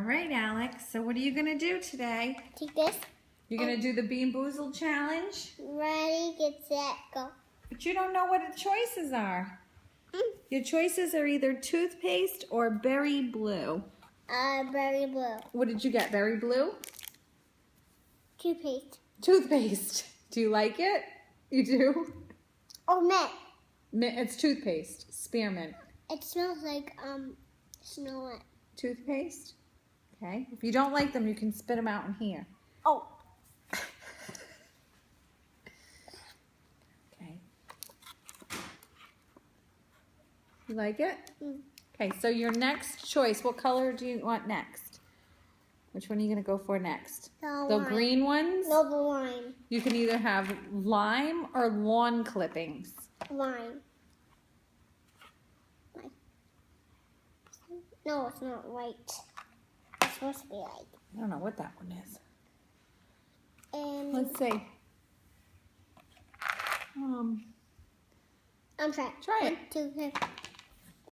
right, Alex. So what are you going to do today? Take this. You're going to do the Bean Boozled challenge? Ready, get set, go. But you don't know what the choices are. Your choices are either toothpaste or berry blue. Berry blue. What did you get? Berry blue? Toothpaste. Toothpaste. Do you like it? You do? Oh, mint. It's toothpaste. Spearmint. It smells like, Snow White. Toothpaste? Okay. If you don't like them, you can spit them out in here. Oh. Okay. You like it? Mm. Okay, so your next choice, what color do you want next? Which one are you going to go for next? The green ones? No, the lime. You can either have lime or lawn clippings. Lime. No, it's not white. It's supposed to be white. I don't know what that one is. And Let's see. I'm trying. Try it. 1, 2, 3.